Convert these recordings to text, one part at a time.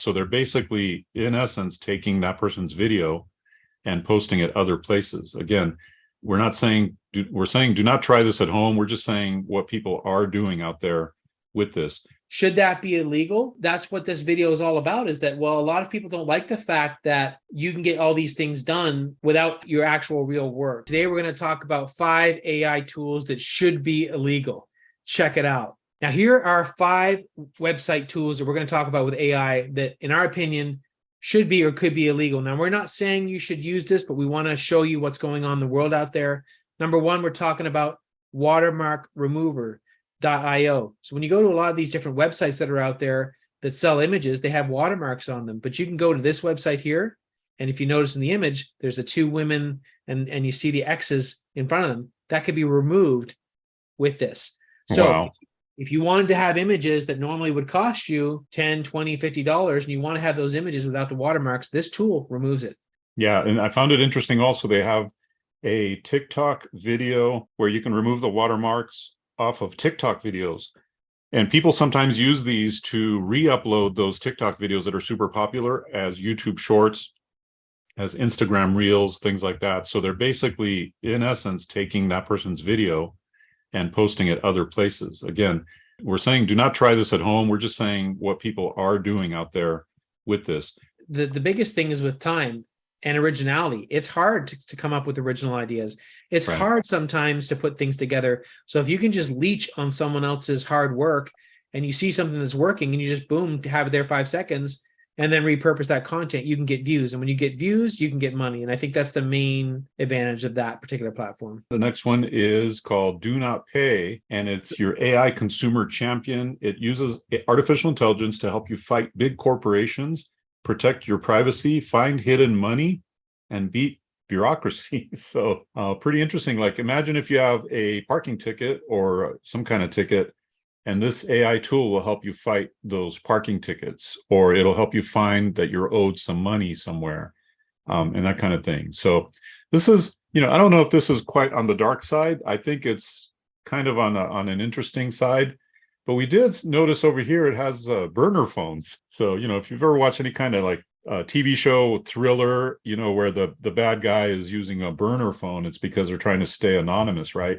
So they're basically, in essence, taking that person's video and posting it other places. Again, we're saying do not try this at home. We're just saying what people are doing out there with this. Should that be illegal? That's what this video is all about, is that, well, a lot of people don't like the fact that you can get all these things done without your actual real work. Today, we're going to talk about 5 AI tools that should be illegal. Check it out. Now, here are 5 website tools that we're going to talk about with AI that, in our opinion, should be or could be illegal. Now, we're not saying you should use this, but we want to show you what's going on in the world out there. Number 1, we're talking about Watermark Remover. .io. So when you go to a lot of these different websites that are out there that sell images, they have watermarks on them. But you can go to this website here, and if you notice in the image, there's the 2 women and you see the X's in front of them. That could be removed with this. So wow. If you wanted to have images that normally would cost you $10, $20, $50, and you want to have those images without the watermarks, this tool removes it. Yeah, and I found it interesting also. They have a TikTok video where you can remove the watermarks off of TikTok videos. And people sometimes use these to re-upload those TikTok videos that are super popular as YouTube Shorts, as Instagram Reels, things like that. So they're basically, in essence, taking that person's video and posting it other places. Again, we're saying do not try this at home. We're just saying what people are doing out there with this. The biggest thing is with time and originality. It's hard to come up with original ideas. It's Right. hard sometimes to put things together. So if you can just leech on someone else's hard work and you see something that's working and you just boom, to have it there 5 seconds and then repurpose that content, you can get views. And when you get views, you can get money. And I think that's the main advantage of that particular platform. The next one is called Do Not Pay, and it's your AI consumer champion. It uses artificial intelligence to help you fight big corporations, protect your privacy, find hidden money, and beat bureaucracy. So pretty interesting. Like, imagine if you have a parking ticket or some kind of ticket, and this AI tool will help you fight those parking tickets, or it'll help you find that you're owed some money somewhere, and that kind of thing. So this is, I don't know if this is quite on the dark side. I think it's kind of on an interesting side. But we did notice over here it has burner phones. So, if you've ever watched any kind of like TV show thriller, where the bad guy is using a burner phone, it's because they're trying to stay anonymous, right?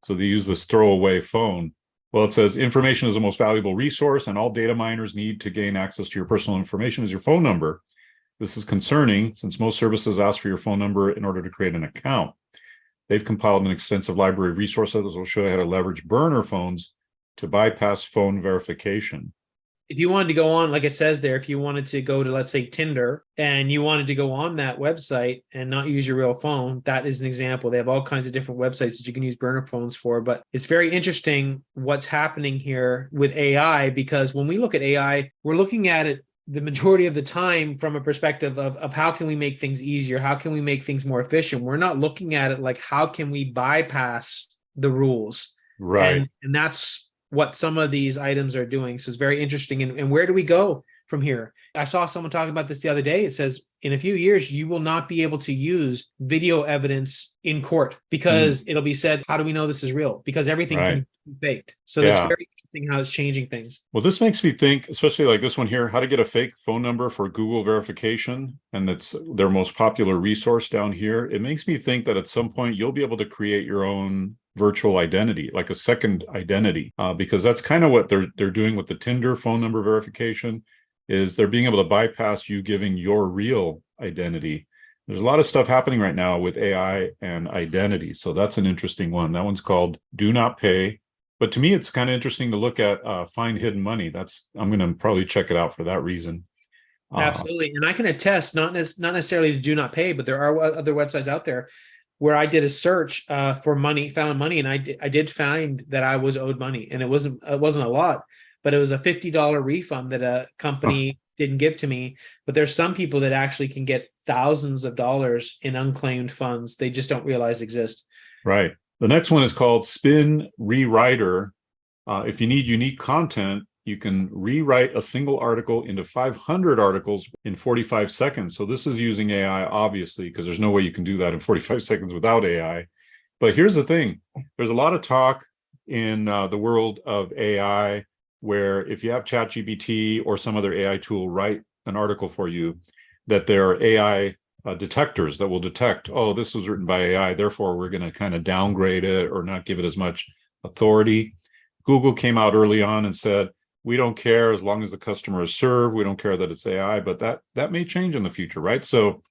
So they use this throwaway phone. Well, it says information is the most valuable resource, and all data miners need to gain access to your personal information is your phone number. This is concerning since most services ask for your phone number in order to create an account. They've compiled an extensive library of resources that will show you how to leverage burner phones to bypass phone verification. If you wanted to go on, like it says there, if you wanted to go to, let's say, Tinder, and you wanted to go on that website and not use your real phone, that is an example. They have all kinds of different websites that you can use burner phones for. But it's very interesting what's happening here with AI, because when we look at AI, we're looking at it the majority of the time from a perspective of how can we make things easier? How can we make things more efficient? We're not looking at it like, how can we bypass the rules? Right. And that's what some of these items are doing. So it's very interesting. And where do we go from here? I saw someone talking about this the other day. It says in a few years, you will not be able to use video evidence in court because it'll be said, how do we know this is real? Because everything can be faked. So that's very interesting how it's changing things. Well, this makes me think, especially like this one here, how to get a fake phone number for Google verification. And that's their most popular resource down here. It makes me think that at some point you'll be able to create your own virtual identity, like a second identity, because that's kind of what they're doing with the Tinder phone number verification, is they're being able to bypass you giving your real identity. There's a lot of stuff happening right now with AI and identity. So that's an interesting one. That one's called Do Not Pay. But to me, it's kind of interesting to look at Find Hidden Money. I'm going to probably check it out for that reason. Absolutely. And I can attest, not necessarily to Do Not Pay, but there are other websites out there where I did a search for money, found money, and I did find that I was owed money, and it wasn't a lot, but it was a $50 refund that a company didn't give to me. But there's some people that actually can get thousands of dollars in unclaimed funds they just don't realize exist. Right. The next one is called Spin Rewriter. If you need unique content, you can rewrite a single article into 500 articles in 45 seconds. So this is using AI, obviously, because there's no way you can do that in 45 seconds without AI. But here's the thing. There's a lot of talk in the world of AI where if you have ChatGPT or some other AI tool write an article for you, that there are AI detectors that will detect, oh, this was written by AI, therefore we're going to kind of downgrade it or not give it as much authority. Google came out early on and said, we don't care as long as the customer is served. We don't care that it's AI, but that may change in the future, right? So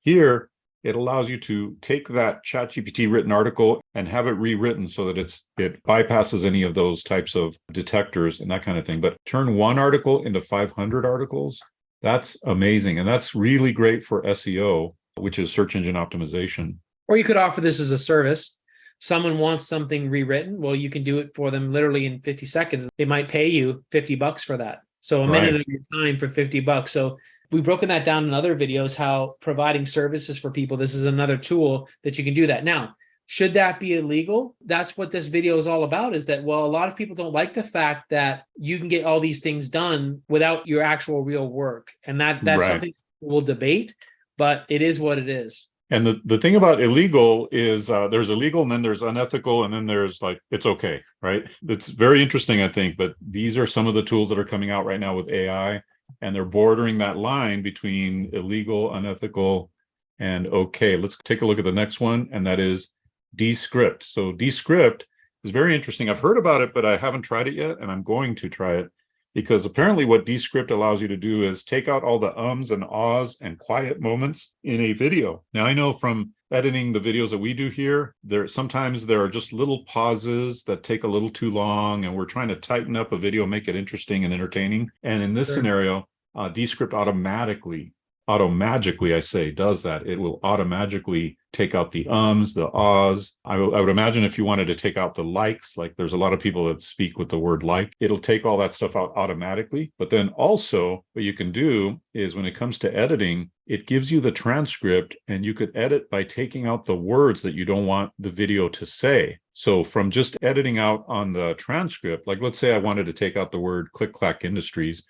here, it allows you to take that ChatGPT written article and have it rewritten so that it bypasses any of those types of detectors and that kind of thing. But turn one article into 500 articles, that's amazing. And that's really great for SEO, which is search engine optimization. Or you could offer this as a service. Someone wants something rewritten. Well, you can do it for them literally in 50 seconds. They might pay you $50 for that. So a minute of your time for $50. So we've broken that down in other videos, how providing services for people, this is another tool that you can do that. Now, should that be illegal? That's what this video is all about, is that, well, a lot of people don't like the fact that you can get all these things done without your actual real work. And that's something we'll debate, but it is what it is. And the thing about illegal is there's illegal and then there's unethical and then there's like, it's okay, right? It's very interesting, I think, but these are some of the tools that are coming out right now with AI, and they're bordering that line between illegal, unethical, and okay. Let's take a look at the next one, and that is Descript. So Descript is very interesting. I've heard about it, but I haven't tried it yet, and I'm going to try it. Because apparently what Descript allows you to do is take out all the ums and ahs and quiet moments in a video. Now, I know from editing the videos that we do here, sometimes there are just little pauses that take a little too long, and we're trying to tighten up a video, make it interesting and entertaining. And in this scenario, Descript automagically, I say, does that. It will automatically take out the ums, the ahs. I would imagine if you wanted to take out the likes, like there's a lot of people that speak with the word like, it'll take all that stuff out automatically. But then also what you can do is when it comes to editing, it gives you the transcript, and you could edit by taking out the words that you don't want the video to say. So from just editing out on the transcript, like let's say I wanted to take out the word click clack industries,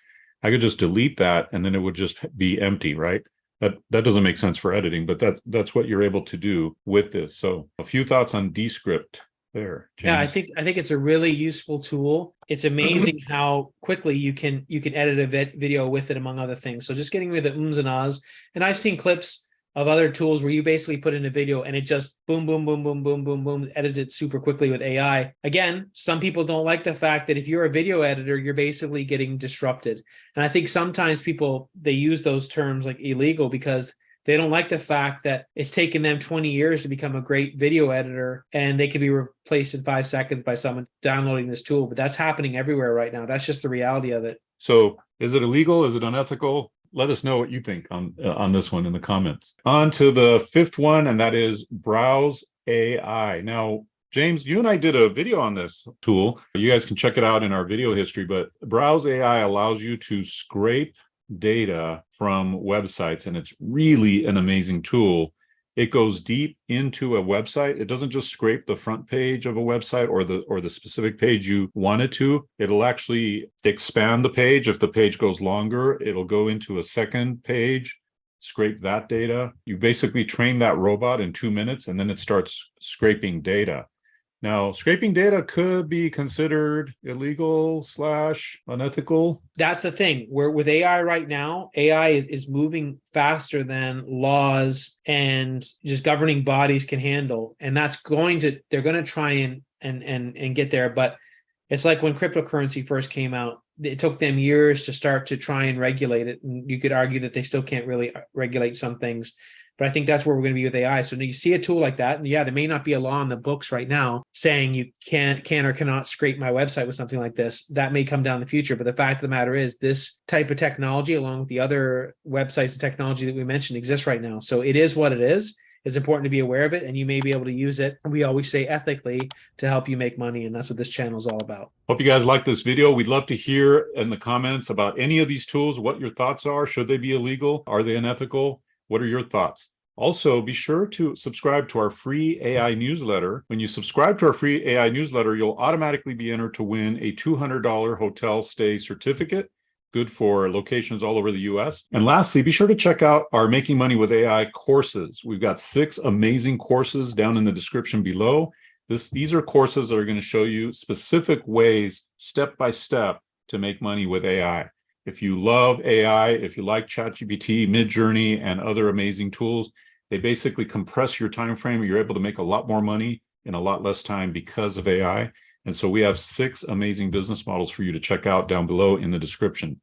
I could just delete that and then it would just be empty, right? That doesn't make sense for editing, but that's what you're able to do with this. So a few thoughts on Descript there, James. Yeah, I think it's a really useful tool. It's amazing how quickly you can edit a video with it, among other things. So just getting rid of the ums and ahs. And I've seen clips of other tools where you basically put in a video and it just boom, boom, boom, boom, boom, boom, boom, edits it super quickly with AI. Again, some people don't like the fact that if you're a video editor, you're basically getting disrupted. And I think sometimes they use those terms like illegal because they don't like the fact that it's taken them 20 years to become a great video editor, and they can be replaced in 5 seconds by someone downloading this tool. But that's happening everywhere right now. That's just the reality of it. So is it illegal? Is it unethical? Let us know what you think on this one in the comments. On to the fifth one, and that is Browse AI. Now, James, you and I did a video on this tool. You guys can check it out in our video history, but Browse AI allows you to scrape data from websites, and it's really an amazing tool. It goes deep into a website. It doesn't just scrape the front page of a website or the specific page you want it to. It'll actually expand the page. If the page goes longer, it'll go into a second page, scrape that data. You basically train that robot in 2 minutes, and then it starts scraping data. Now, scraping data could be considered illegal / unethical. That's the thing. We're with AI right now. AI is moving faster than laws and just governing bodies can handle. And they're going to try and get there. But it's like when cryptocurrency first came out, it took them years to start to try and regulate it. And you could argue that they still can't really regulate some things. But I think that's where we're going to be with AI. So you see a tool like that, and yeah, there may not be a law in the books right now saying you can or cannot scrape my website with something like this. That may come down in the future. But the fact of the matter is this type of technology, along with the other websites and technology that we mentioned, exists right now. So it is what it is. It's important to be aware of it, and you may be able to use it. We always say ethically to help you make money, and that's what this channel is all about. Hope you guys like this video. We'd love to hear in the comments about any of these tools, what your thoughts are. Should they be illegal? Are they unethical? What are your thoughts? Also, be sure to subscribe to our free AI newsletter. When you subscribe to our free AI newsletter, you'll automatically be entered to win a $200 hotel stay certificate, good for locations all over the US. And lastly, be sure to check out our Making Money with AI courses. We've got 6 amazing courses down in the description below. These are courses that are going to show you specific ways, step by step, to make money with AI. If you love AI, if you like ChatGPT, Midjourney, and other amazing tools, they basically compress your time frame. You're able to make a lot more money in a lot less time because of AI. And so we have 6 amazing business models for you to check out down below in the description.